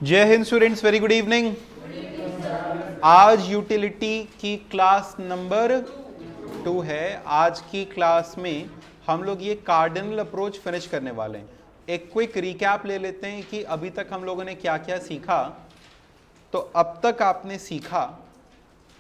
जय Hind students, very good evening. आज utility की क्लास नंबर 2 है। आज की क्लास में हम लोग ये कार्डिनल अप्रोच फिनिश करने वाले हैं। एक क्विक रिकैप ले लेते हैं कि अभी तक हम लोगों ने क्या क्या सीखा। तो अब तक आपने सीखा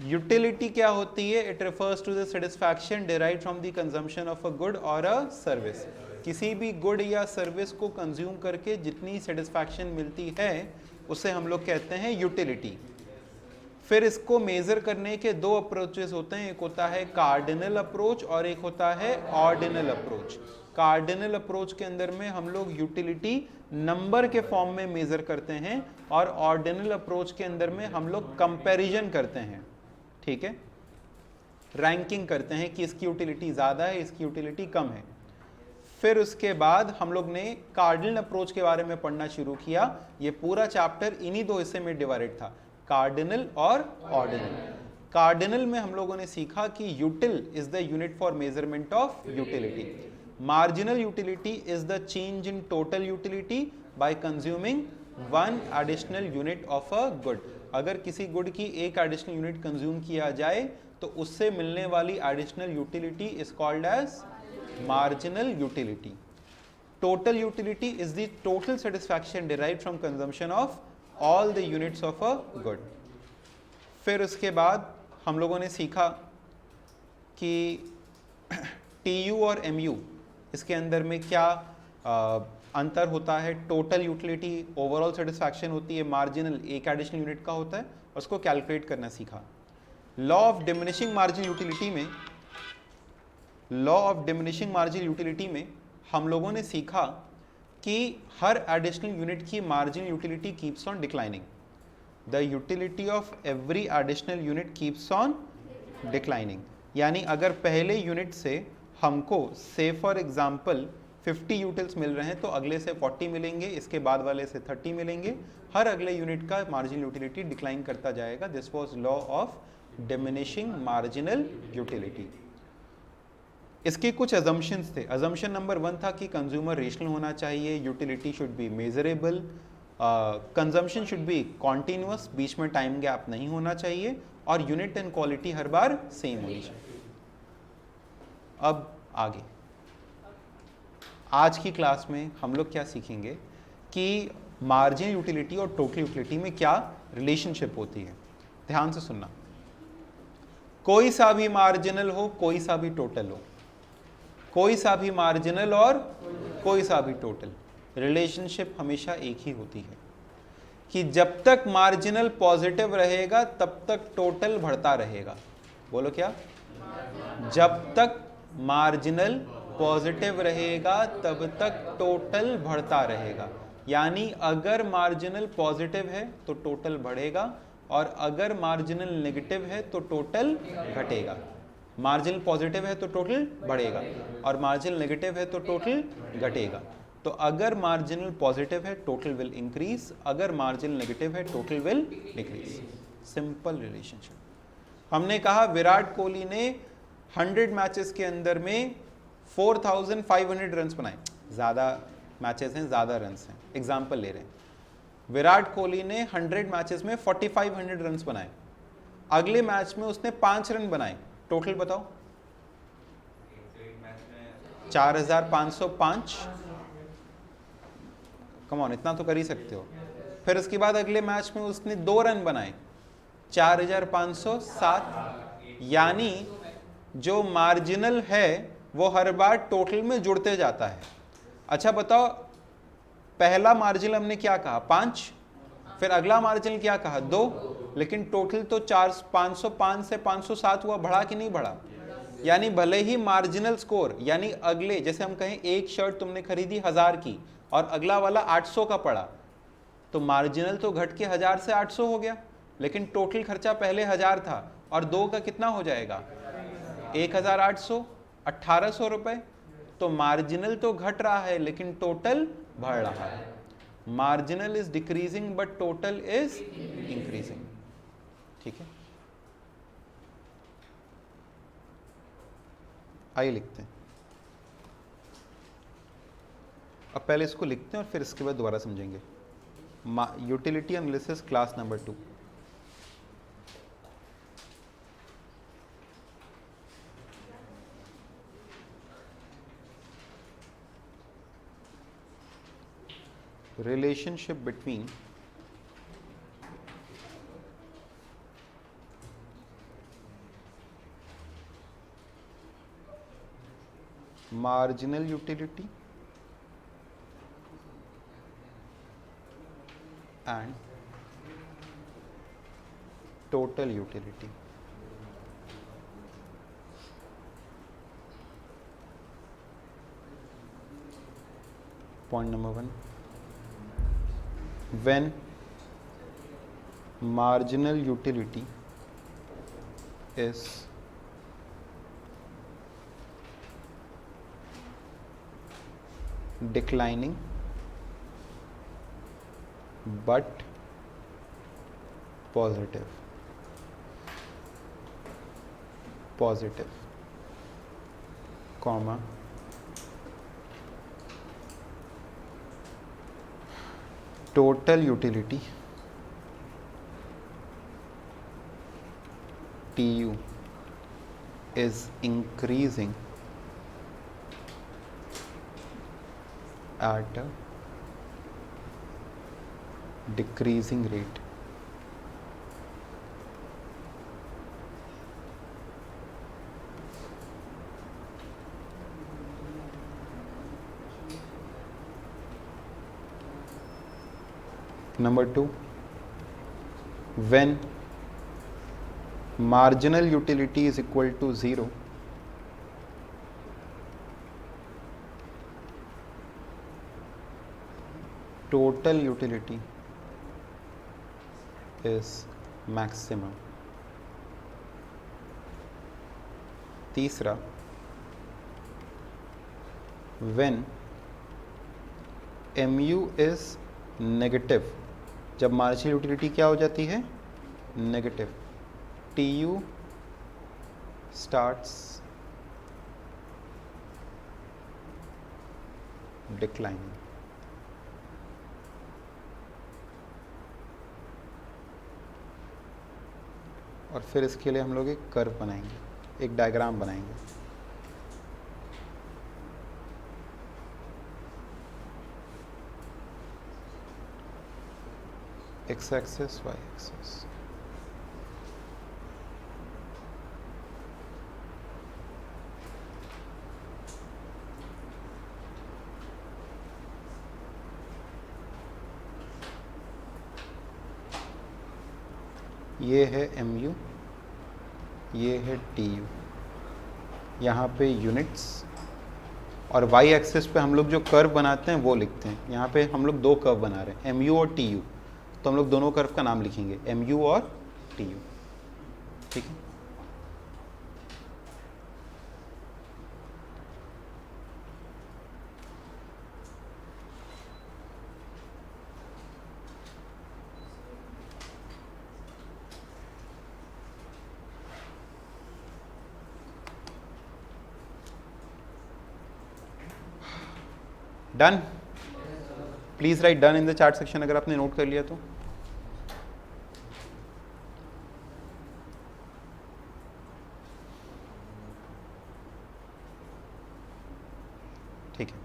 यूटिलिटी क्या होती है। It refers to the satisfaction derived from the consumption of a good और अ सर्विस। किसी भी गुड या सर्विस को कंज्यूम करके जितनी सेटिस्फैक्शन मिलती है उसे हम लोग कहते हैं यूटिलिटी। फिर इसको मेजर करने के दो अप्रोचेस होते हैं, एक होता है कार्डिनल अप्रोच और एक होता है ऑर्डिनल अप्रोच। कार्डिनल अप्रोच के अंदर में हम लोग यूटिलिटी नंबर के फॉर्म में मेजर करते हैं और ऑर्डिनल अप्रोच के अंदर में हम लोग कंपैरिजन करते हैं। ठीक है, रैंकिंग करते हैं कि इसकी यूटिलिटी ज़्यादा है, इसकी यूटिलिटी कम है। फिर उसके बाद हम लोग ने कार्डिनल अप्रोच के बारे में पढ़ना शुरू किया। ये पूरा चैप्टर इन्हीं दो हिस्से में डिवाइडेड था, कार्डिनल और ऑर्डिनल। कार्डिनल में हम लोगों ने सीखा कि यूटिल is the unit for measurement of utility. Marginal utility is the change in total utility bye consuming one additional unit of a good. अगर किसी गुड की एक एडिशनल यूनिट कंज्यूम किया जाए तो उससे मिलने वाली additional utility is called as marginal utility. Total utility is the total satisfaction derived from consumption of all the units of a good. फिर उसके बाद हम लोगों ने सीखा कि TU और MU इसके अंदर में क्या अंतर होता है। टोटल यूटिलिटी ओवरऑल सेटिस्फैक्शन होती है, मार्जिनल एक एडिशनल यूनिट का होता है, उसको कैलकुलेट करना सीखा। Law of diminishing margin utility में हम लोगों ने सीखा कि हर एडिशनल यूनिट की marginal utility keeps on declining. The utility of every additional unit keeps on declining. यानी अगर पहले यूनिट से हमको से फॉर एग्जांपल 50 यूटिल्स मिल रहे हैं तो अगले से 40 मिलेंगे, इसके बाद वाले से 30 मिलेंगे। हर अगले यूनिट का मार्जिनल यूटिलिटी डिक्लाइन करता जाएगा। This was law of diminishing marginal utility. इसके कुछ अजम्पशंस थे। अजम्पशन नंबर 1 था कि कंज्यूमर रेशनल होना चाहिए, utility should be measurable, consumption should be continuous, बीच में टाइम गैप नहीं होना चाहिए, और यूनिट एंड क्वालिटी हर बार सेम होनी चाहिए। अब आगे आज की क्लास में हम लोग क्या सीखेंगे कि मार्जिनल यूटिलिटी और टोटल यूटिलिटी में क्या रिलेशनशिप होती है। ध्यान से सुनना, कोई सा भी मार्जिनल हो, कोई सा भी टोटल हो, कोई सा भी मार्जिनल और कोई सा भी टोटल, रिलेशनशिप हमेशा एक ही होती है कि जब तक मार्जिनल पॉजिटिव रहेगा तब तक टोटल बढ़ता रहेगा। बोलो क्या? जब तक मार्जिनल पॉजिटिव रहेगा तब तक टोटल बढ़ता रहेगा। यानी अगर मार्जिनल पॉजिटिव है तो टोटल बढ़ेगा और अगर मार्जिनल नेगेटिव है तो टोटल घटेगा। मार्जिनल पॉजिटिव है तो टोटल बढ़ेगा और मार्जिनल नेगेटिव है तो टोटल घटेगा। तो अगर मार्जिनल पॉजिटिव है टोटल विल इंक्रीज, अगर मार्जिनल नेगेटिव है total will decrease. Simple relationship. हमने कहा विराट कोहली ने 100 मैचेस के अंदर में 4500 रन्स बनाए। ज़्यादा मैचेस हैं, ज़्यादा रन्स हैं, एग्जाम्पल ले रहे हैं। विराट कोहली ने 100 मैचेस में 4500 रन्स बनाए। अगले मैच में उसने 5 रन बनाए, टोटल बताओ। 4505। कम ऑन, इतना तो कर ही सकते हो। फिर उसके बाद अगले मैच में उसने 2 रन बनाए, 4507। यानी जो मार्जिनल है वो हर बार टोटल में जुड़ते जाता है। अच्छा बताओ, पहला मार्जिनल हमने क्या कहा? 5। फिर अगला मार्जिनल क्या कहा? 2। लेकिन टोटल तो 505 से 507 हुआ, बढ़ा कि नहीं बढ़ा? यानी भले ही मार्जिनल स्कोर, यानी अगले, जैसे हम कहें एक शर्ट तुमने खरीदी 1000 की और अगला वाला 800 का पड़ा, तो मार्जिनल तो घट के 1000 से 800 हो गया, लेकिन टोटल खर्चा पहले 1000 था और 2 का कितना हो जाएगा? 1800, 1800 रुपए। तो मार्जिनल तो घट रहा है लेकिन टोटल बढ़ रहा है। Marginal is decreasing but total is increasing. ठीक है, आइए लिखते हैं। अब पहले इसको लिखते हैं और फिर इसके बाद दोबारा समझेंगे। Utility analysis class number 2। relationship between marginal utility and total utility. Point number 1, when marginal utility is declining but positive, comma, total utility TU is increasing at a decreasing rate. Number 2, when marginal utility is equal to 0, total utility is maximum. तीसरा, when MU is negative, जब marginal utility क्या हो जाती है? Negative, TU starts declining. और फिर इसके लिए हम लोग एक कर्व बनाएंगे, एक डायग्राम बनाएंगे। X axis, Y axis. ये है MU, ये है TU, यहाँ पे यूनिट्स, और वाई एक्सिस पे हम लोग जो कर्व बनाते हैं वो लिखते हैं। यहाँ पे हम लोग दो कर्व बना रहे हैं, MU और TU, तो हम लोग दोनों कर्व का नाम लिखेंगे, MU और TU। ठीक है, done. Please right done in the chat section अगर आपने नोट कर लिया तो। ठीक है,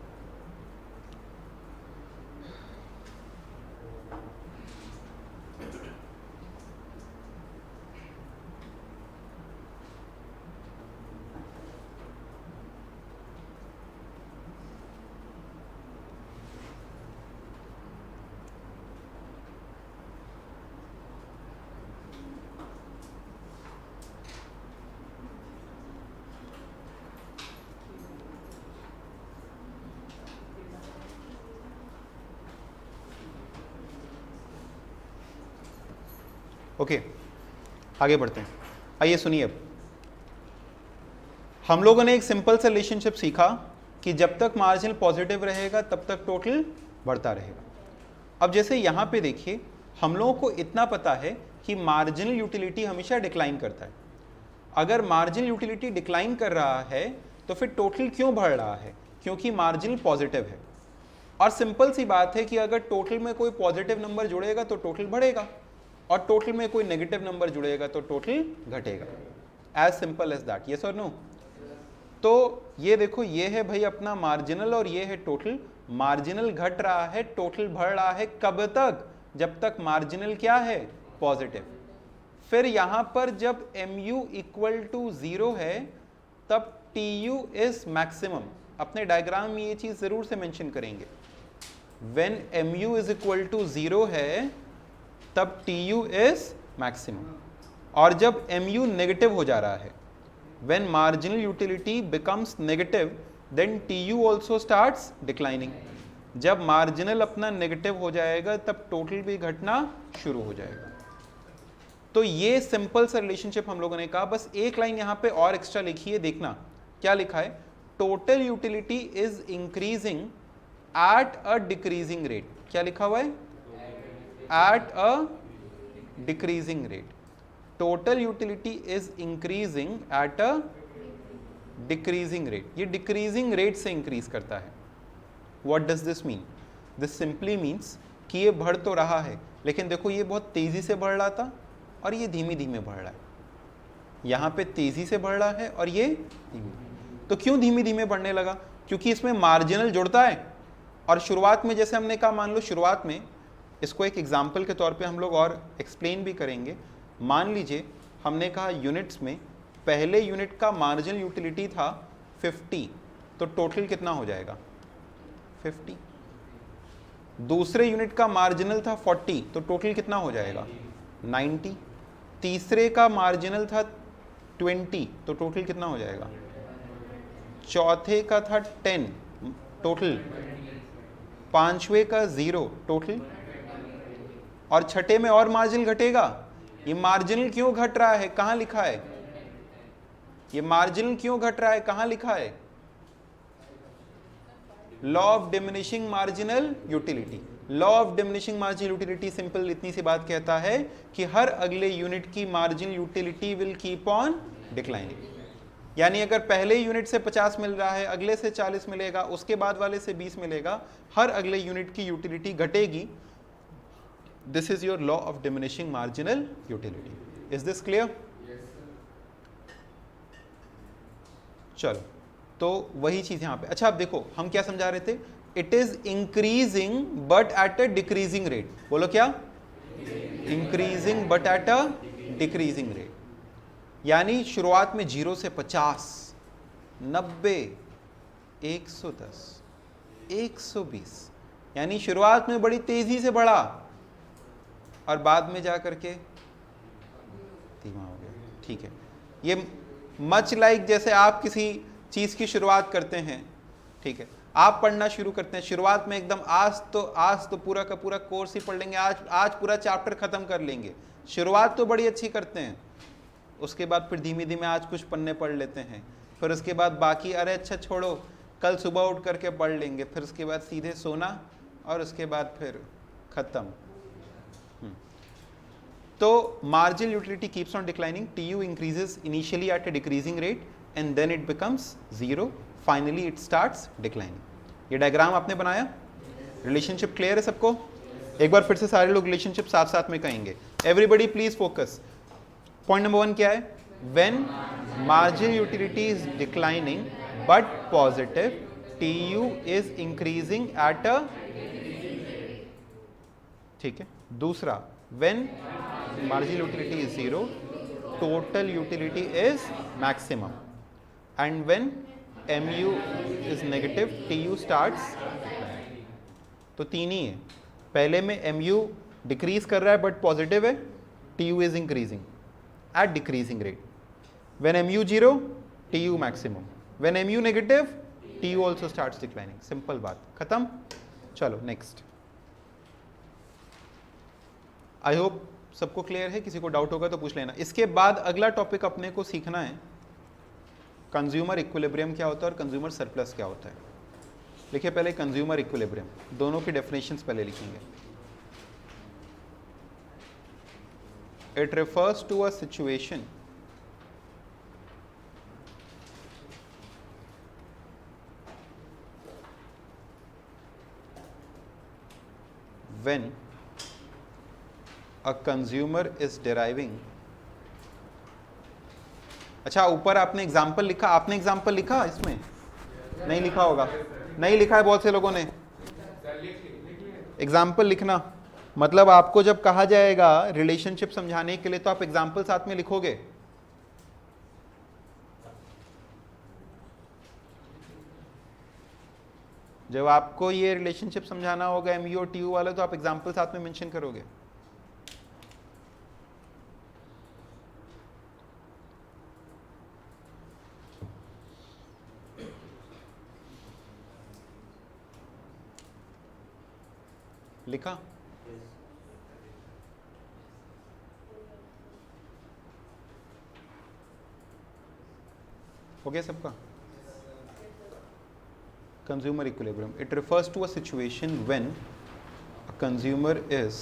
ओके आगे बढ़ते हैं। आइए सुनिए, अब हम लोगों ने एक सिंपल सा रिलेशनशिप सीखा कि जब तक मार्जिन पॉजिटिव रहेगा तब तक टोटल बढ़ता रहेगा। अब जैसे यहाँ पे देखिए, हम लोगों को इतना पता है कि मार्जिनल यूटिलिटी हमेशा डिक्लाइन करता है। अगर मार्जिनल यूटिलिटी डिक्लाइन कर रहा है तो फिर टोटल क्यों बढ़ रहा है? क्योंकि मार्जिनल पॉजिटिव है। और सिंपल सी बात है कि अगर टोटल में कोई पॉजिटिव नंबर जुड़ेगा तो टोटल बढ़ेगा, और टोटल में कोई नेगेटिव नंबर जुड़ेगा तो टोटल घटेगा। As simple as that, yes और नो। तो ये देखो, ये है भाई अपना मार्जिनल और ये है टोटल। मार्जिनल घट रहा है, टोटल बढ़ रहा है, कब तक? जब तक मार्जिनल क्या है? पॉजिटिव। फिर यहां पर जब mu इक्वल टू 0 है तब tu इज मैक्सिमम। अपने डायग्राम में ये चीज जरूर से मेंशन करेंगे। When mu is equal to 0 है तब tu इज मैक्सिमम। और जब mu नेगेटिव हो जा रहा है, when marginal utility becomes negative then tu also starts declining। जब मार्जिनल अपना नेगेटिव हो जाएगा तब टोटल भी घटना शुरू हो जाएगा। तो ये सिंपल सा रिलेशनशिप हम लोगों ने कहा। बस एक लाइन यहां पे और एक्स्ट्रा लिखी है, देखना क्या लिखा है। Total utility is increasing at a decreasing rate. क्या लिखा हुआ है? At a decreasing rate. Total utility is increasing at a decreasing rate. ये डिक्रीजिंग रेट से इंक्रीज करता है। What does this mean? This simply means कि ये बढ़ तो रहा है, लेकिन देखो ये बहुत तेजी से बढ़ रहा था और ये धीमे धीमे बढ़ रहा है। यहाँ पे तेजी से बढ़ रहा है और ये धीमे। तो क्यों धीमे धीमे बढ़ने लगा? क्योंकि इसमें मार्जिनल जुड़ता है। और शुरुआत में जैसे हमने कहा, मान लो शुरुआत में, इसको एक एग्जाम्पल के तौर पे हम लोग और एक्सप्लेन भी करेंगे। मान लीजिए हमने कहा यूनिट्स में पहले यूनिट का मार्जिनल यूटिलिटी था 50, तो टोटल कितना हो जाएगा? 50। दूसरे यूनिट का मार्जिनल था 40, तो टोटल कितना हो जाएगा? 90। तीसरे का मार्जिनल था 20, तो टोटल कितना हो जाएगा? चौथे का था 10, टोटल। पांचवे का 0, टोटल। और छठे में और मार्जिनल घटेगा। ये मार्जिनल क्यों घट रहा है? कहां लिखा है? ये मार्जिनल क्यों घट रहा है? कहां लिखा है? Law of diminishing marginal utility. Law of diminishing marginal utility simple इतनी सी बात कहता है कि हर अगले यूनिट की marginal utility will keep on declining. यानी अगर पहले यूनिट से 50 मिल रहा है, अगले से 40 मिलेगा, उसके बाद वाले से 20 मिलेगा, हर अगले यूनिट की यूटिलिटी घटेगी। This is your law of diminishing marginal utility. Is this clear? चलो, तो वही चीज यहां पे। अच्छा, अब देखो हम क्या समझा रहे थे। It is increasing but at a decreasing rate. बोलो क्या? Increasing but at a decreasing rate. यानी शुरुआत में 0 से 50, 90, 110, 120, यानी शुरुआत में बड़ी तेजी से बढ़ा और बाद में जाकर के धीमा हो गया। ठीक है, ये मच लाइक जैसे आप किसी चीज की शुरुआत करते हैं, ठीक है, आप पढ़ना शुरू करते हैं। शुरुआत में एकदम आज तो पूरा का पूरा कोर्स ही पढ़ लेंगे, आज पूरा चैप्टर खत्म कर लेंगे। शुरुआत तो बड़ी अच्छी करते हैं, उसके बाद फिर धीमे धीमे आज कुछ पन्ने पढ़ लेते हैं, फिर उसके बाद बाकी अरे अच्छा छोड़ो कल सुबह उठ करके पढ़ लेंगे, फिर उसके बाद सीधे सोना और उसके बाद फिर खत्म। तो marginal utility keeps on declining, TU increases initially at a decreasing rate and then it becomes 0, finally it starts declining। ये डायग्राम आपने बनाया? रिलेशनशिप क्लियर है सबको? एक बार फिर से सारे लोग रिलेशनशिप साथ साथ में कहेंगे। Everybody please focus. Point number 1 क्या है? When marginal utility is declining but positive, TU is increasing at a, ठीक है। दूसरा, when marginal utility is 0, total utility is maximum, and when mu is negative, TU starts declining। तो तीन ही है। पहले में mu डिक्रीज कर रहा है बट पॉजिटिव है, TU is increasing at decreasing rate। when mu 0, TU maximum, when mu negative, TU also starts declining। Simple बात, खत्म। चलो नेक्स्ट। आई होप सबको क्लियर है, किसी को डाउट होगा तो पूछ लेना। इसके बाद अगला टॉपिक अपने को सीखना है कंज्यूमर इक्विलिब्रियम क्या होता है और कंज्यूमर सरप्लस क्या होता है। लिखिए पहले कंज्यूमर इक्विलिब्रियम, दोनों की डेफिनेशंस पहले लिखेंगे। It refers to a situation when a consumer is deriving। अच्छा, ऊपर आपने एग्जाम्पल लिखा, आपने एग्जाम्पल लिखा इसमें? नहीं लिखा होगा, नहीं लिखा है बहुत से लोगों ने। एग्जाम्पल लिखना मतलब आपको जब कहा जाएगा रिलेशनशिप समझाने के लिए तो आप एग्जाम्पल साथ में लिखोगे। जब आपको ये रिलेशनशिप समझाना होगा एमयू और टीयू वाला तो आप एग्जाम्पल साथ में मेंशन करोगे। लिखा? हो गया सबका? Consumer equilibrium. It refers to a situation when a consumer is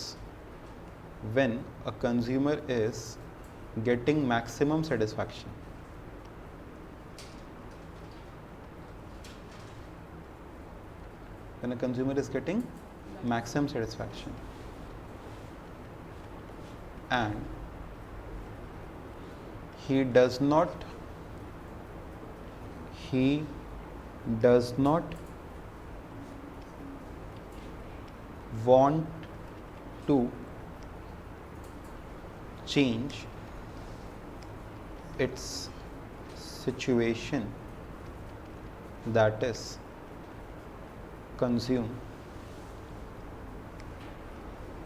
getting maximum satisfaction. When a consumer is getting maximum satisfaction and he does not want to change its situation, that is consume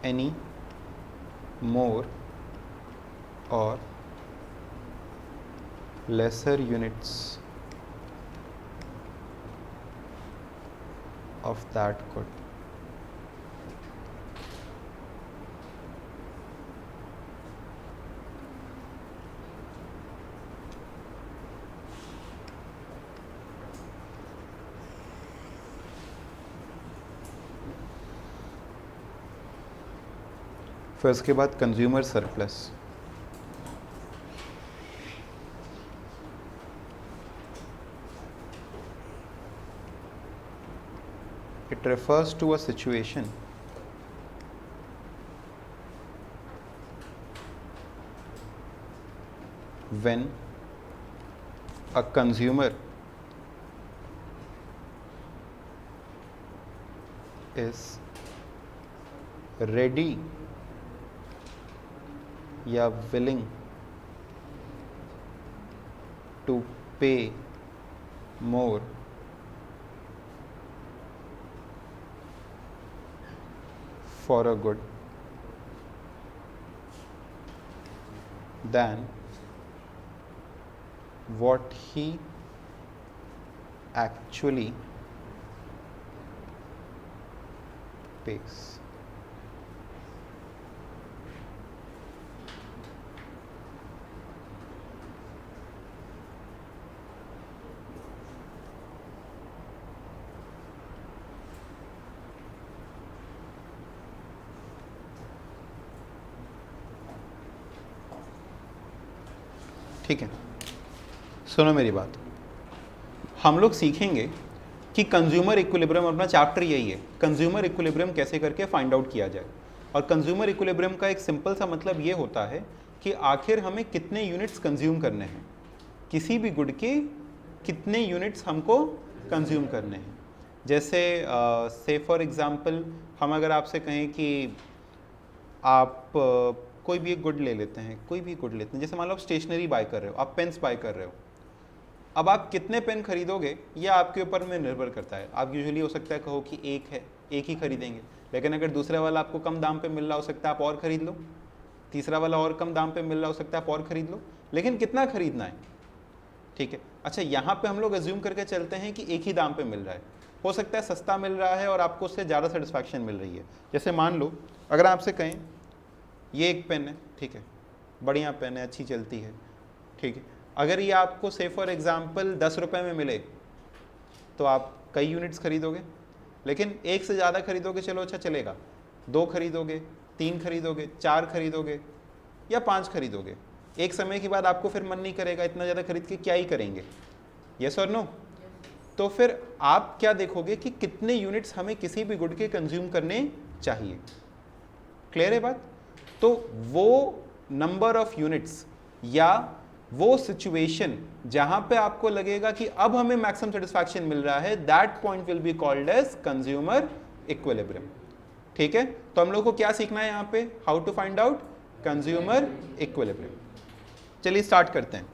any more or lesser units of that good. फिर उसके बाद consumer surplus. It refers to a situation when a consumer is ready या willing to pay more for a good than what he actually pays. ठीक है, सुनो मेरी बात। हम लोग सीखेंगे कि कंज्यूमर इक्विलिब्रियम, अपना चैप्टर यही है, कंज्यूमर इक्विलिब्रियम कैसे करके फाइंड आउट किया जाए। और कंज्यूमर इक्विलिब्रियम का एक सिंपल सा मतलब ये होता है कि आखिर हमें कितने यूनिट्स कंज्यूम करने हैं, किसी भी गुड के कितने यूनिट्स हमको कंज्यूम करने हैं। जैसे से फॉर एग्जांपल हम अगर आपसे कहें कि आप कोई भी एक गुड ले लेते हैं, कोई भी गुड लेते हैं, जैसे मान लो आप स्टेशनरी बाय कर रहे हो, आप पेन्स बाय कर रहे हो। अब आप कितने पेन खरीदोगे ये आपके ऊपर में निर्भर करता है। आप यूजुअली हो सकता है कहो कि एक है, एक ही खरीदेंगे, लेकिन अगर दूसरा वाला आपको कम दाम पे मिल रहा हो सकता है आप और ख़रीद लो, तीसरा वाला और कम दाम पे मिल रहा हो सकता है आप और ख़रीद लो, लेकिन कितना खरीदना है, ठीक है। अच्छा, यहाँ पे हम लोग अज्यूम करके चलते हैं कि एक ही दाम पे मिल रहा है, हो सकता है सस्ता मिल रहा है और आपको उससे ज़्यादा सेटिस्फैक्शन मिल रही है। जैसे मान लो अगर आपसे कहें ये एक पेन है, ठीक है, बढ़िया पेन है, अच्छी चलती है, ठीक है, अगर ये आपको से फॉर एग्जांपल 10 रुपये में मिले तो आप कई यूनिट्स खरीदोगे, लेकिन एक से ज़्यादा खरीदोगे चलो अच्छा चलेगा, 2 खरीदोगे, 3 खरीदोगे, 4 खरीदोगे या 5 खरीदोगे, एक समय के बाद आपको फिर मन नहीं करेगा इतना ज़्यादा खरीद के क्या ही करेंगे, यस और नो। तो फिर आप क्या देखोगे कि कितने यूनिट्स हमें किसी भी गुड के कंज्यूम करने चाहिए। क्लियर है बात? तो वो नंबर ऑफ यूनिट्स या वो सिचुएशन जहां पे आपको लगेगा कि अब हमें मैक्सिमम सेटिस्फैक्शन मिल रहा है, that point will be called as consumer equilibrium. ठीक है, तो हम लोग को क्या सीखना है यहाँ पे? How to find out consumer equilibrium. चलिए स्टार्ट करते हैं।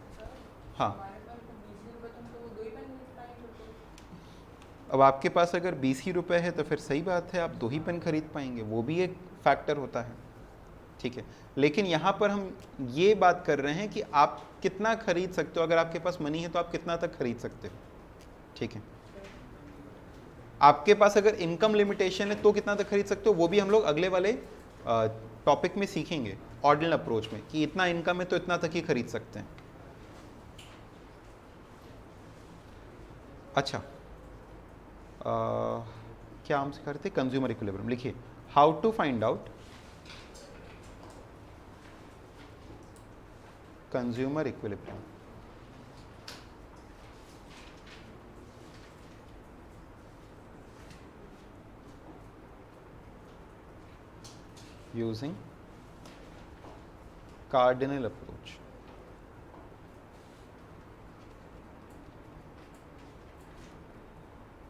हाँ, अब आपके पास अगर 20 ही रुपए है तो फिर सही बात है, आप 2 ही पेन खरीद पाएंगे, वो भी एक फैक्टर होता है। ठीक है, लेकिन यहाँ पर हम ये बात कर रहे हैं कि आप कितना खरीद सकते हो। अगर आपके पास मनी है तो आप कितना तक खरीद सकते हो। ठीक है, आपके पास अगर इनकम लिमिटेशन है तो कितना तक खरीद सकते हो, वो भी हम लोग अगले वाले टॉपिक में सीखेंगे, ऑर्डिनल अप्रोच में, कि इतना इनकम है तो इतना तक ही खरीद सकते हैं। अच्छा, क्या हम करते? Consumer equilibrium. लिखिए, how to find out consumer equilibrium. Using cardinal approach.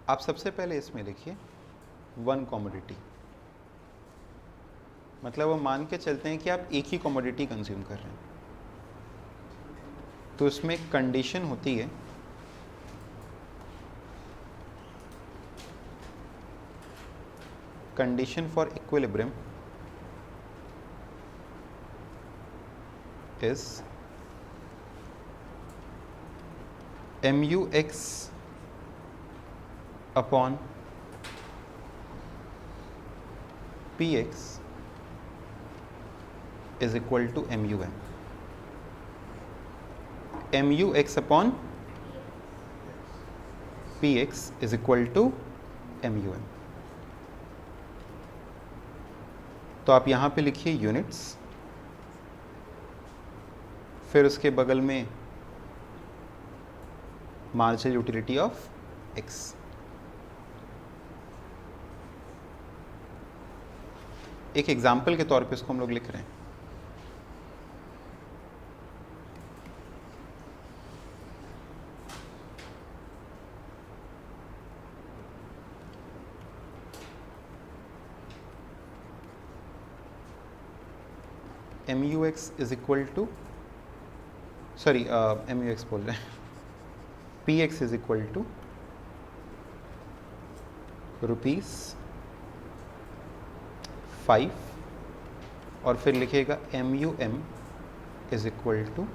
आप सबसे पहले इसमें लिखिए वन कमोडिटी, मतलब हम मान के चलते हैं कि आप एक ही कमोडिटी कंज्यूम कर रहे हैं, तो इसमें कंडीशन होती है condition for equilibrium is MUX upon PX is equal to MUM. MUX upon PX is equal to MUM. तो आप यहाँ पे लिखिए यूनिट्स, फिर उसके बगल में मार्जिनल यूटिलिटी ऑफ X। एक एग्जाम्पल के तौर पे इसको हम लोग लिख रहे हैं। MUX is equal to, sorry MUX बोल रहे हैं, PX इज इक्वल टू ₹5 और फिर लिखेगा MUM is equal to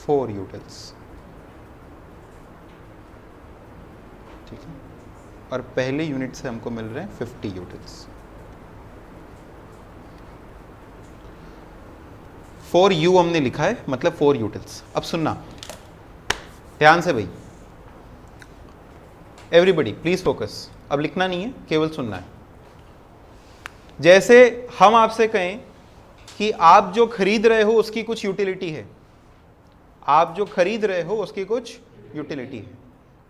4 utils. ठीक है, और पहले यूनिट से हमको मिल रहे हैं 50 यूटिल्स। 4U हमने लिखा है, मतलब 4 यूटिल्स। अब सुनना ध्यान से भाई, एवरीबडी प्लीज फोकस। अब लिखना नहीं है, केवल सुनना है। जैसे हम आपसे कहें कि आप जो खरीद रहे हो उसकी कुछ यूटिलिटी है, आप जो खरीद रहे हो उसकी कुछ यूटिलिटी है,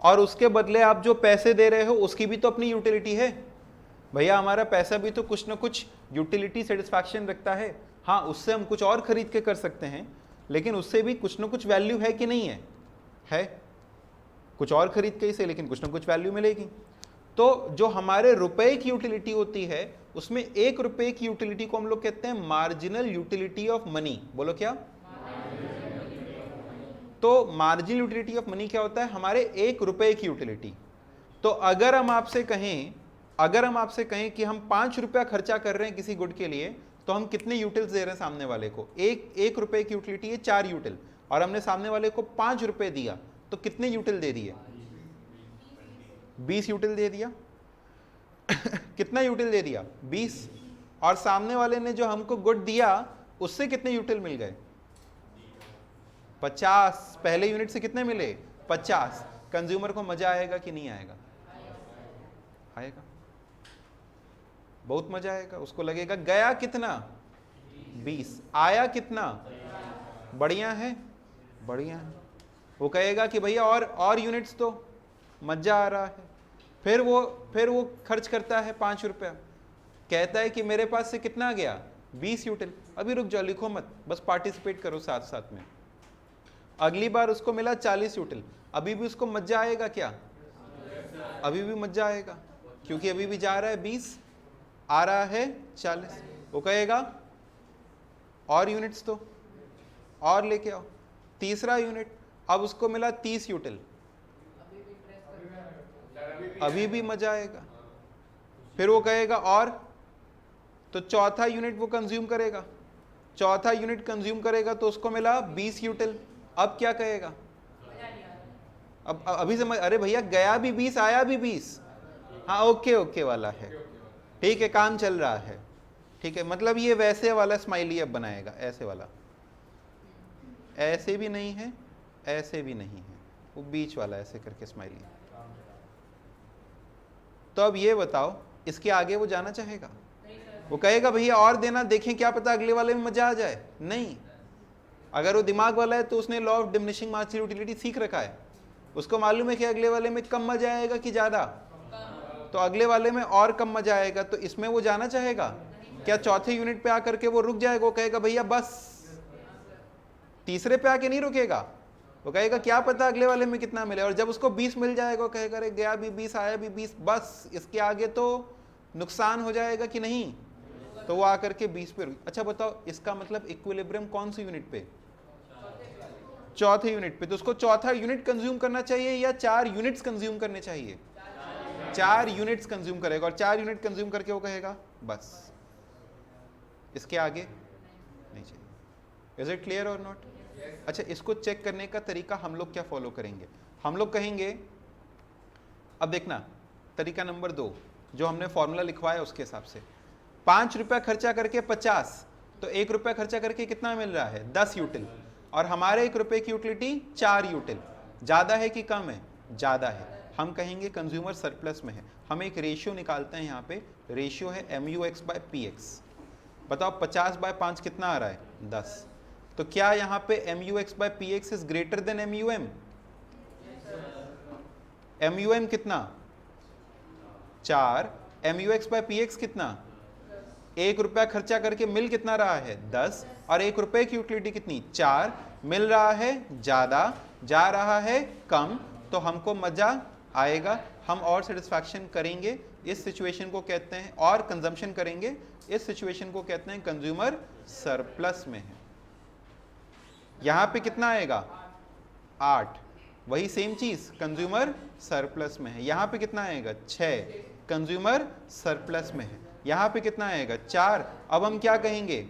और उसके बदले आप जो पैसे दे रहे हो उसकी भी तो अपनी यूटिलिटी है। भैया हमारा पैसा भी तो कुछ ना कुछ यूटिलिटी सेटिस्फैक्शन रखता है। हाँ, उससे हम कुछ और खरीद के कर सकते हैं, लेकिन उससे भी कुछ ना कुछ वैल्यू है कि नहीं है? है, कुछ और खरीद के इसे, लेकिन कुछ ना कुछ वैल्यू मिलेगी। तो जो हमारे रुपए की यूटिलिटी होती है, उसमें 1 रुपए की यूटिलिटी को हम लोग कहते हैं मार्जिनल यूटिलिटी ऑफ मनी। बोलो क्या? तो मार्जिनल यूटिलिटी ऑफ मनी क्या होता है? हमारे 1 रुपए की यूटिलिटी। तो अगर हम आपसे कहें कि हम 5 रुपया खर्चा कर रहे हैं किसी गुड के लिए, तो हम कितने यूटिल्स दे रहे हैं सामने वाले को? 1 रुपए की यूटिलिटी है 4 यूटिल, और हमने सामने वाले को 5 रुपए दिया, तो कितने यूटिल दे दिए? 20 यूटिल दे दिया। कितना यूटिल दे दिया? 20। और सामने वाले ने जो हमको गुड दिया उससे कितने यूटिल मिल गए? 50। पहले यूनिट से कितने मिले? 50। कंज्यूमर को मजा आएगा कि नहीं आएगा? आएगा, बहुत मजा आएगा। उसको लगेगा गया कितना? 20। आया कितना? बढ़िया है, बढ़िया है। वो कहेगा कि भैया और यूनिट्स तो, मजा आ रहा है। फिर वो खर्च करता है 5 रुपया। कहता है कि मेरे पास से कितना गया 20 यूटिल। अभी रुक जाओ, लिखो मत, बस पार्टिसिपेट करो साथ साथ में। अगली बार उसको मिला 40 यूटिल, अभी भी उसको मजा आएगा क्या? अभी भी मजा आएगा, क्योंकि अभी भी जा रहा है 20, आ रहा है 40। वो कहेगा और यूनिट्स तो और लेके आओ। तीसरा यूनिट, अब उसको मिला 30 यूटिल, अभी भी मजा आएगा। फिर वो कहेगा और, तो चौथा यूनिट वो कंज्यूम करेगा। चौथा यूनिट कंज्यूम करेगा तो उसको मिला 20 यूटिल। अब क्या कहेगा? अब अभी समझ, अरे भैया गया भी 20 आया भी 20। हाँ ओके ओके वाला है, ठीक है, काम चल रहा है, ठीक है। मतलब ये वैसे वाला स्माइली अब बनाएगा, ऐसे वाला, ऐसे भी नहीं है, ऐसे भी नहीं है, वो बीच वाला ऐसे करके स्माइली। तो अब ये बताओ, इसके आगे वो जाना चाहेगा? वो कहेगा भैया और देना, देखें क्या पता अगले वाले में मजा आ जाए। नहीं, अगर वो दिमाग वाला है तो उसने law of diminishing marginal utility सीख रखा है, उसको मालूम है कि अगले वाले में कम मजा आएगा कि ज्यादा, तो अगले वाले में और कम मजा आएगा, तो इसमें वो जाना चाहेगा क्या? चौथे यूनिट पे आकर के वो रुक जाएगा? वो कहेगा भैया बस, तीसरे पे आके नहीं रुकेगा, वो कहेगा क्या पता अगले वाले में कितना मिले। और जब उसको 20 मिल जाएगा वो कहेगा अरे गया भी 20 आया भी 20, बस इसके आगे तो नुकसान हो जाएगा कि नहीं, तो वो आकर के 20 पे रुक। अच्छा बताओ, इसका मतलब इक्विलिब्रियम कौन सी यूनिट पे? चौथे यूनिट पे। तो उसको चौथा यूनिट कंज्यूम करना चाहिए या 4 यूनिट्स कंज्यूम करने चाहिए? 4 यूनिट्स कंज्यूम करेगा, और 4 यूनिट कंज्यूम करके वो कहेगा बस, इसके आगे नहीं चाहिए। इज इट क्लियर और नॉट? अच्छा, इसको चेक करने का तरीका हम लोग क्या फॉलो करेंगे? हम लोग कहेंगे, अब देखना तरीका नंबर 2 जो हमने फॉर्मूला लिखवाया उसके हिसाब से, 5 रुपया खर्चा करके 50, तो 1 रुपया खर्चा करके कितना मिल रहा है? 10 यूटिल। और हमारे 1 रुपये की यूटिलिटी 4 यूटिल। ज्यादा है कि कम है? ज्यादा है। हम कहेंगे कंज्यूमर सरप्लस में है। हम एक रेशियो निकालते हैं, यहाँ पे रेशियो है MUX/PX। बताओ 50/5 कितना आ रहा है? 10। तो क्या यहाँ पे MUX/PX is greater then MUM? MUM कितना? 4। MUX/PX कितना? 1 रुपया खर्चा करके मिल कितना रहा है? 10। और 1 रुपए की यूटिलिटी कितनी? 4। मिल रहा है ज्यादा, जा रहा है कम, तो हमको मजा आएगा, हम और सेटिस्फैक्शन करेंगे। इस सिचुएशन को कहते हैं, और कंजम्पशन करेंगे, इस सिचुएशन को कहते हैं कंज्यूमर सरप्लस में है। यहां पे कितना आएगा? 8। वही सेम चीज कंज्यूमर सरप्लस में है। यहां पे कितना आएगा? 6, कंज्यूमर सरप्लस में है। यहां पे कितना आएगा? 4। अब हम क्या कहेंगे?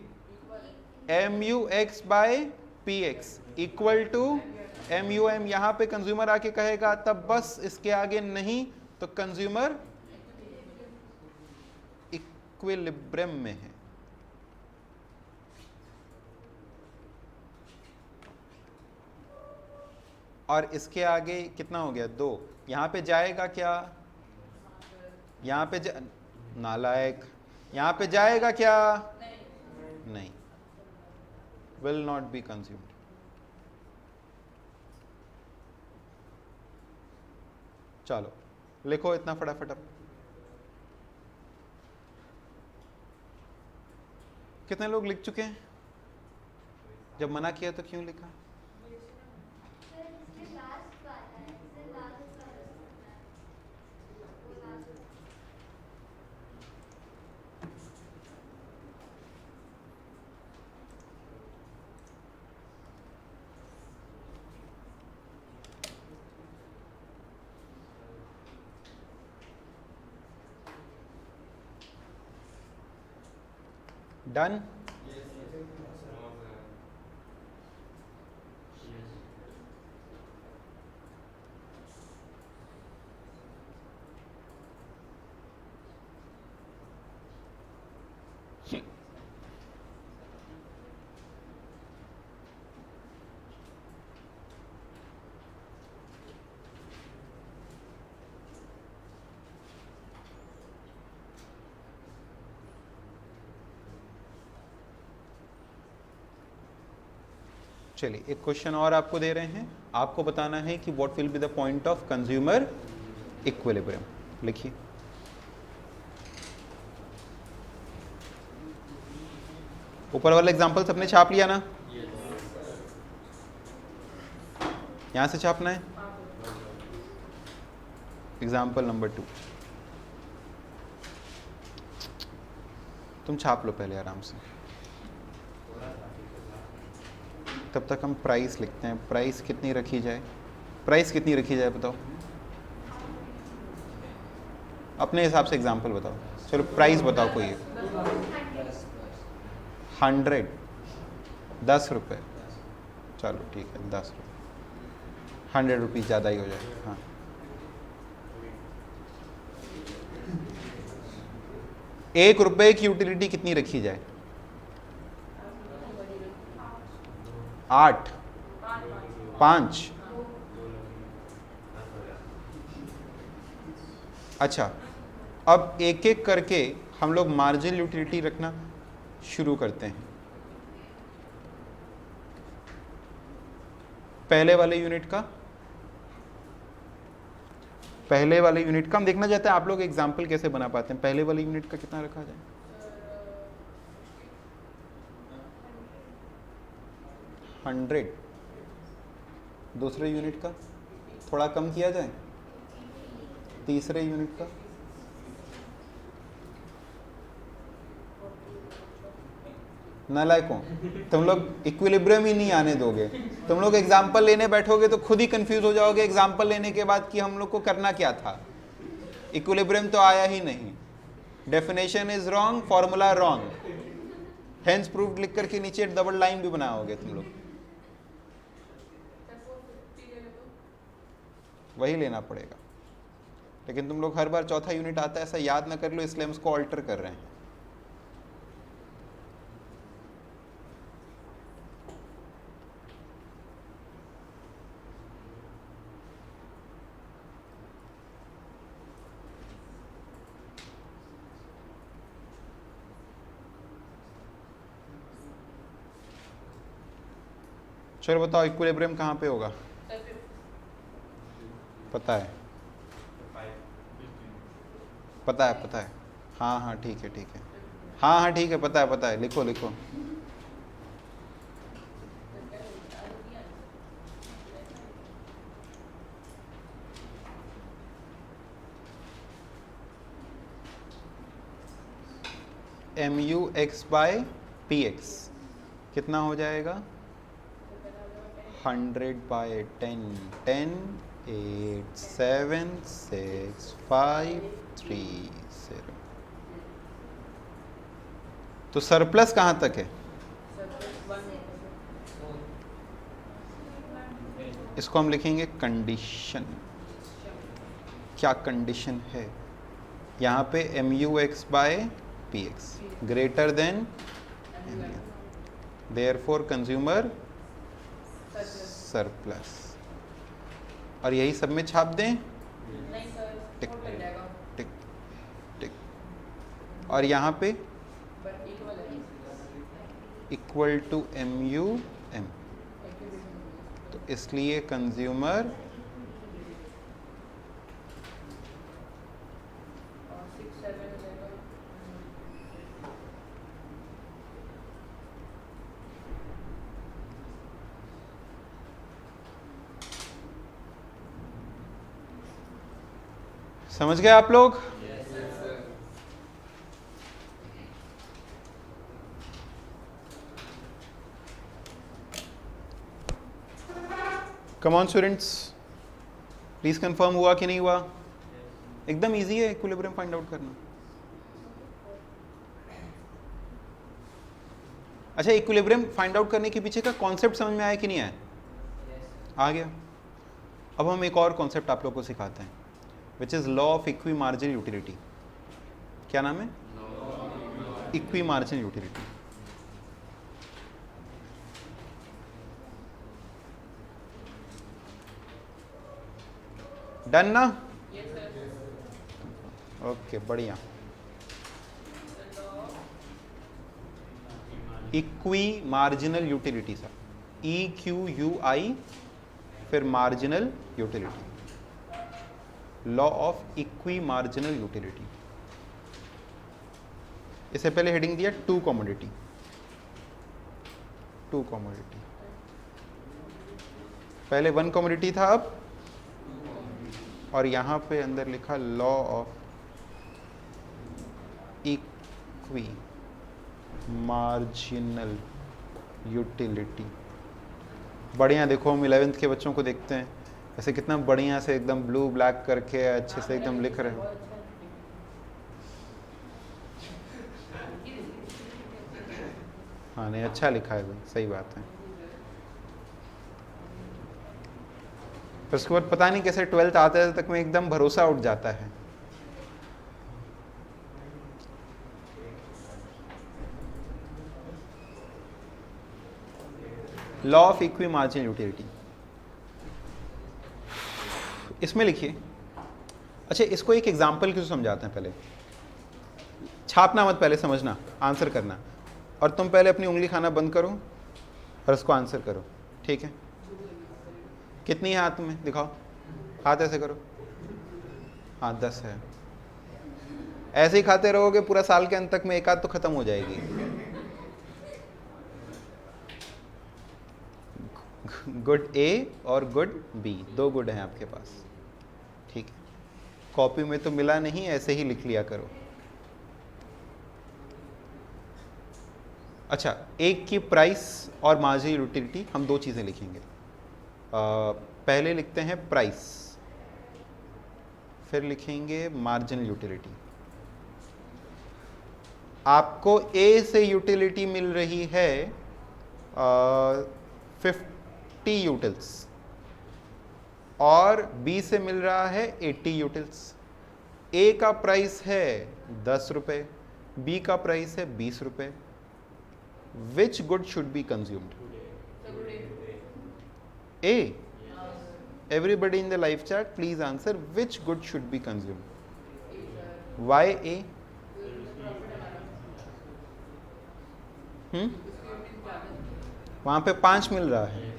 MUX/PX equal to MUM। यहां पे कंज्यूमर आके कहेगा तब बस, इसके आगे नहीं, तो कंज्यूमर इक्विलिब्रियम में है। और इसके आगे कितना हो गया? 2। यहां पे जाएगा क्या? यहां पे नालायक, यहां पे जाएगा क्या? नहीं, will not be consumed। चलो लिखो इतना फटाफट। कितने लोग लिख चुके हैं? जब मना किया तो क्यों लिखा? डन? चलिए एक क्वेश्चन और आपको दे रहे हैं, आपको बताना है कि what will be the point of consumer equilibrium. लिखिए। ऊपर वाला एग्जाम्पल सबने छाप लिया ना? यहां से छापना है। एग्जाम्पल नंबर 2 तुम छाप लो पहले आराम से, तब तक हम प्राइस लिखते हैं। प्राइस कितनी रखी जाए? प्राइस कितनी रखी जाए बताओ, अपने हिसाब से एग्जाम्पल बताओ। चलो प्राइस बताओ कोई, 100, 10 रुपये। चलो ठीक है 10 रुपये, 100 रुपीज़ ज़्यादा ही हो जाए। हाँ 1 रुपये की यूटिलिटी कितनी रखी जाए? 8, 5। अच्छा, अब एक एक करके हम लोग मार्जिनल यूटिलिटी रखना शुरू करते हैं। पहले वाले यूनिट का हम देखना चाहते हैं आप लोग एग्जाम्पल कैसे बना पाते हैं। पहले वाले यूनिट का कितना रखा जाए? 100। दूसरे यूनिट का थोड़ा कम किया जाए। तीसरे यूनिट का नालायकों, तुम लोग इक्विलिब्रियम ही नहीं आने दोगे। तुम लोग एग्जाम्पल लेने बैठोगे तो खुद ही कंफ्यूज हो जाओगे एग्जाम्पल लेने के बाद कि हम लोग को करना क्या था। इक्विलिब्रियम तो आया ही नहीं। Definition is wrong, formula wrong, hence proved लिख करके नीचे डबल लाइन भी बनाओगे तुम लोग। वही लेना पड़ेगा, लेकिन तुम लोग हर बार चौथा यूनिट आता है ऐसा याद ना कर लो, इसलिए हम उसको ऑल्टर कर रहे हैं। चलो बताओ इक्विलिब्रियम कहाँ पे होगा? पता है, पता है। हाँ ठीक है। हाँ ठीक है, पता है। लिखो MUX/PX कितना हो जाएगा? 100/10, 10, 8, 7, 6, 5, 3, 0। तो सरप्लस कहाँ तक है? इसको हम लिखेंगे कंडीशन। क्या कंडीशन है? यहाँ पे MUX/PX greater than, therefore consumer surplus. और यही सब में छाप दें। टिक टिक टिक। और यहाँ पे इक्वल टू MUM, तो इसलिए कंज्यूमर समझ गए आप लोग? Come on students, please confirm हुआ कि नहीं हुआ? एकदम इजी है इक्विलिब्रियम फाइंड आउट करना। अच्छा, इक्विलिब्रियम फाइंड आउट करने के पीछे का कॉन्सेप्ट समझ में आया कि नहीं आया? आ गया। अब हम एक और कॉन्सेप्ट आप लोग को सिखाते हैं, which is law of equi marginal utility. क्या नाम है? Equi marginal utility. डन ना? ओके बढ़िया। Equi marginal utility sir, EQUI फिर marginal utility. Law of equi marginal utility. इससे पहले हेडिंग दिया टू कमोडिटी। 2 कमोडिटी, पहले 1 कमोडिटी था अब, और यहाँ पे अंदर लिखा law of equi marginal utility. बढ़िया, देखो हम 11th के बच्चों को देखते हैं ऐसे कितना बढ़िया से एकदम ब्लू ब्लैक करके अच्छे से एकदम लिख रहे हैं। हाँ नहीं, अच्छा लिखा है भाई, सही बात है। पर उसके बाद पता नहीं कैसे 12th आते तक में एकदम भरोसा उठ जाता है। Law of equi marginal utility, इसमें लिखिए। अच्छा, इसको एक एग्जाम्पल के समझाते हैं। पहले छापना मत, पहले समझना, आंसर करना, और तुम पहले अपनी उंगली खाना बंद करो और उसको आंसर करो, ठीक है? कितनी है हाथ में, दिखाओ, हाथ ऐसे करो। हाँ 10 है। ऐसे ही खाते रहोगे पूरा साल के अंत तक में एक आध तो खत्म हो जाएगी। गुड ए और गुड बी, 2 गुड हैं आपके पास, ठीक है? कॉपी में तो मिला नहीं, ऐसे ही लिख लिया करो। अच्छा, एक की प्राइस और मार्जिनल यूटिलिटी, हम 2 चीज़ें लिखेंगे। पहले लिखते हैं प्राइस, फिर लिखेंगे मार्जिनल यूटिलिटी। आपको ए से यूटिलिटी मिल रही है 50 यूटिल्स और बी से मिल रहा है 80 यूटिल्स। ए का प्राइस है 10 रुपये, बी का प्राइस है 20 रुपये। Which good should be consumed? A. Everybody in the live chat, please answer which good should be consumed. Why A? वहां पे 5 मिल रहा है,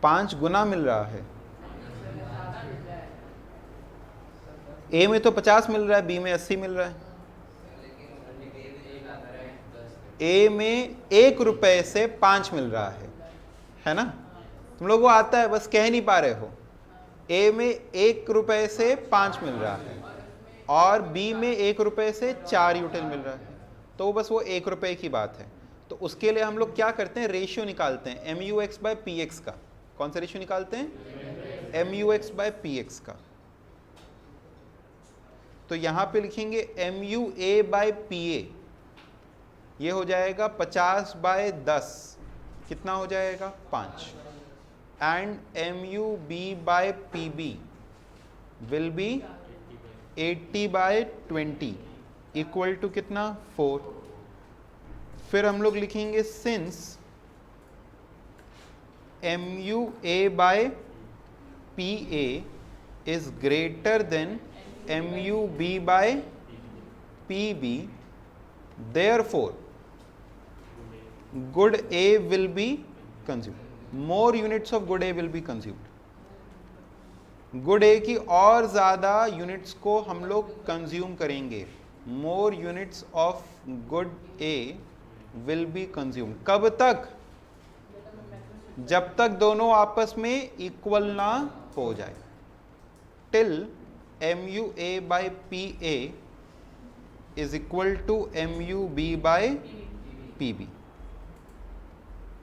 5 गुना मिल रहा है। ए में तो 50 मिल रहा है, बी में 80 मिल रहा है। ए में 1 रुपए से 5 मिल रहा है ना? तुम लोगों को आता है, बस कह नहीं पा रहे हो। ए में 1 रुपए से 5 मिल रहा है और बी में 1 रुपए से 4 यूटिल मिल रहा है, तो बस वो 1 रुपए की बात है। तो उसके लिए हम लोग क्या करते हैं, रेशियो निकालते हैं MUX बाय PX का। कौन सा रेशियो निकालते हैं? MUX बाय PX का। तो यहां पे लिखेंगे MUA बाय PA, ये हो जाएगा 50 बाय 10, कितना हो जाएगा? 5। And MUB by PB will be 80 by 20 equal to कितना? 4। फिर हम लोग लिखेंगे since MUA by PA is greater than MUB by PB, therefore good A will be consumed. More units of good A will be consumed. Good A की और ज़्यादा units को हम लोग कंज्यूम करेंगे। More units of good A will be consume. कब तक? जब तक दोनों आपस में इक्वल ना हो जाए। Till MUA by PA is equal to MUB by PB।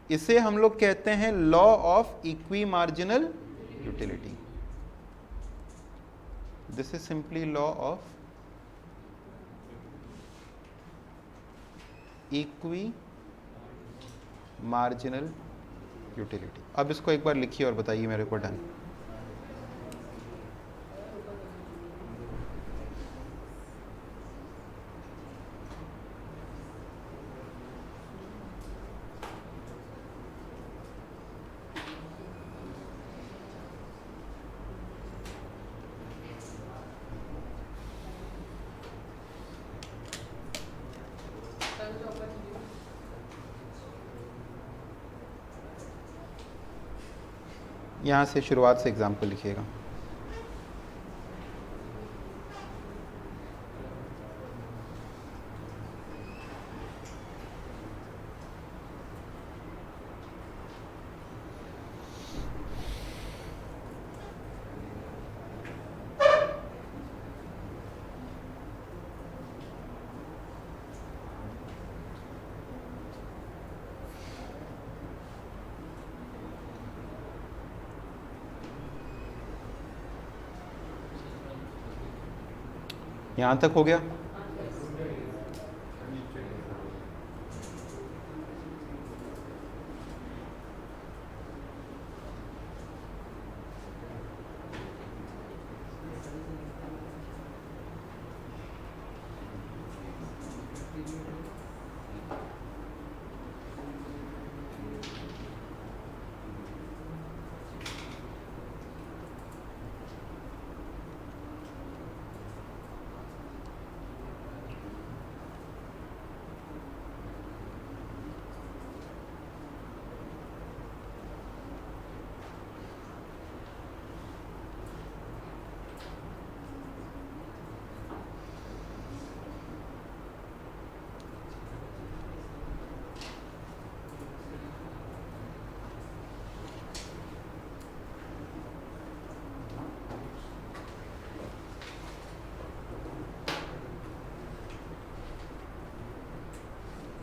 इसे हम लोग कहते हैं law of equi marginal utility. This is simply law of equi marginal utility। अब इसको एक बार लिखिए और बताइए मेरे को। डन। यहाँ से शुरुआत से एग्जाम्पल लिखिएगा। यहां तक हो गया?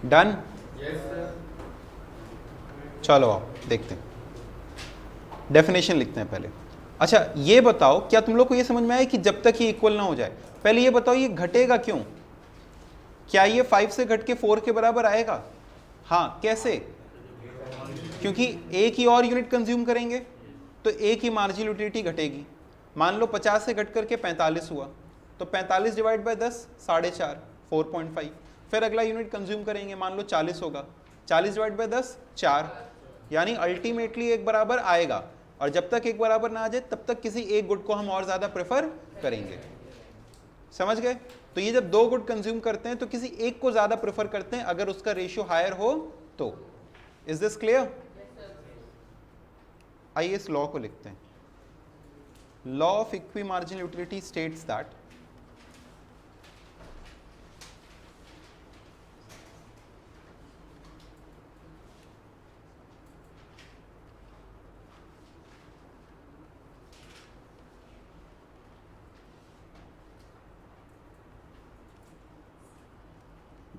डन? चलो आप देखते हैं, डेफिनेशन लिखते हैं पहले। अच्छा ये बताओ, क्या तुम लोग को ये समझ में आया कि जब तक ये इक्वल ना हो जाए, पहले ये बताओ ये घटेगा क्यों? क्या ये 5 से घट के 4 के बराबर आएगा? हाँ, कैसे? क्योंकि एक ही और यूनिट कंज्यूम करेंगे तो एक ही मार्जिनल यूटिलिटी घटेगी। मान लो 50 से घट करके 45 हुआ, तो 45 डिवाइड बाय 10 4.5, 4.5। फिर अगला यूनिट कंज्यूम करेंगे, मान लो 40 होगा, 40 डिवाइड बाय 10 4, यानी अल्टीमेटली एक बराबर आएगा। और जब तक एक बराबर ना आ जाए तब तक किसी एक गुड को हम और ज्यादा प्रेफर करेंगे। समझ गए? तो ये जब दो गुड कंज्यूम करते हैं तो किसी एक को ज्यादा प्रेफर करते हैं अगर उसका रेशियो हायर हो तो। Is this clear? आइए इस लॉ को लिखते हैं। Law of equi marginal utility states that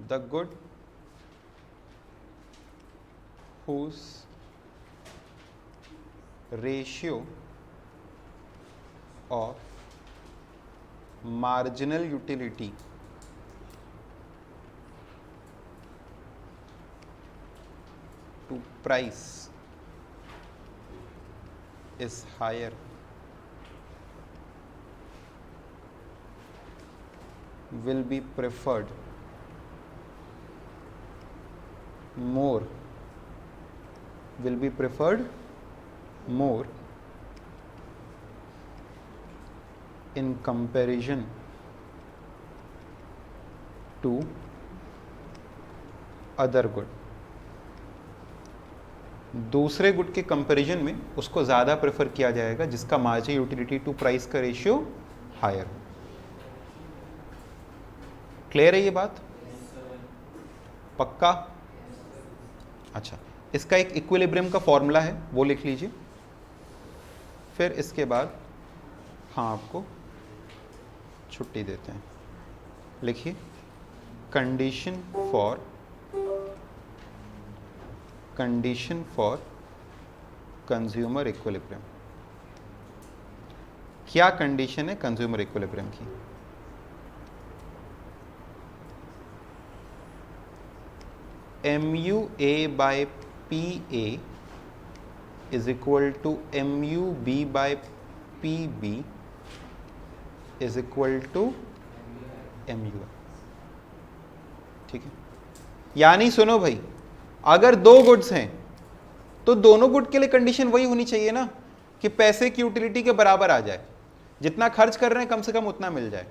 the good whose ratio of marginal utility to price is higher will be preferred more in comparison to other good। दूसरे good के comparison में उसको ज़्यादा प्रेफर किया जाएगा जिसका मार्जिनल यूटिलिटी टू प्राइस का ratio higher हो। क्लियर है ये बात? पक्का? अच्छा, इसका एक इक्विलिब्रियम का फॉर्मूला है, वो लिख लीजिए। फिर इसके बाद हाँ आपको छुट्टी देते हैं। लिखिए कंडीशन फॉर कंज्यूमर इक्विलिब्रियम। क्या कंडीशन है कंज्यूमर इक्विलिब्रियम की? MUA by PA is equal to MUB by PB is equal to MUA। ठीक है, यानी सुनो भाई, अगर दो गुड्स हैं तो दोनों गुड के लिए कंडीशन वही होनी चाहिए ना कि पैसे की यूटिलिटी के बराबर आ जाए, जितना खर्च कर रहे हैं कम से कम उतना मिल जाए।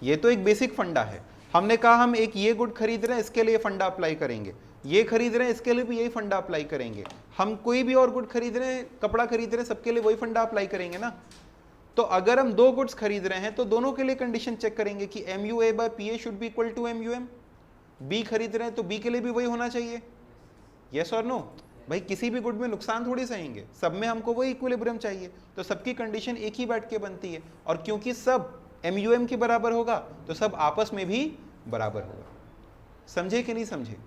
ये तो एक बेसिक फंडा है। हमने कहा हम एक ये गुड खरीद रहे हैं इसके लिए फंडा अप्लाई करेंगे, ये खरीद रहे हैं इसके लिए भी यही फंडा अप्लाई करेंगे, हम कोई भी और गुड खरीद रहे हैं, कपड़ा खरीद रहे हैं, सबके लिए वही फंडा अप्लाई करेंगे ना। तो अगर हम दो गुड्स खरीद रहे हैं तो दोनों के लिए कंडीशन चेक करेंगे कि MUA by PA should be equal to MUM। B खरीद रहे हैं तो बी के लिए भी वही होना चाहिए। यस और नो? भाई किसी भी गुड में नुकसान थोड़ी सहेंगे, सब में हमको वही इक्विलिब्रियम चाहिए, तो सबकी कंडीशन एक ही बैठ के बनती है। और क्योंकि सब MUM के बराबर होगा तो सब आपस में भी बराबर होगा। समझे कि नहीं समझे?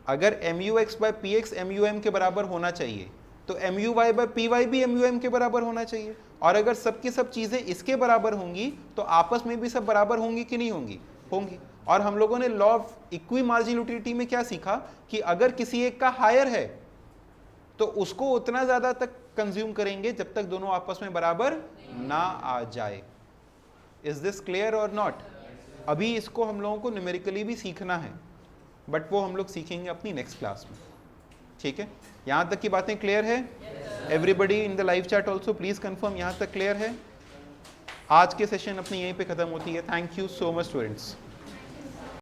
अगर MUX by PX MUM के बराबर होना चाहिए तो MUY by PY भी MUM के बराबर होना चाहिए। और अगर सबकी सब चीजें इसके बराबर होंगी तो आपस में भी सब बराबर होंगी कि नहीं होंगी? होंगी। और हम लोगों ने law of equi marginal utility में क्या सीखा कि अगर किसी एक का हायर है तो उसको उतना ज्यादा तक कंज्यूम करेंगे जब तक दोनों आपस में बराबर ना आ जाए। इज दिस क्लियर और नॉट? अभी इसको हम लोगों को न्यूमेरिकली भी सीखना है, बट वो हम लोग सीखेंगे अपनी नेक्स्ट क्लास में। ठीक है, यहां तक की बातें क्लियर है? Everybody in the live chat also please confirm यहां तक क्लियर है? आज के सेशन अपनी यहीं पे खत्म होती है। Thank you so much students.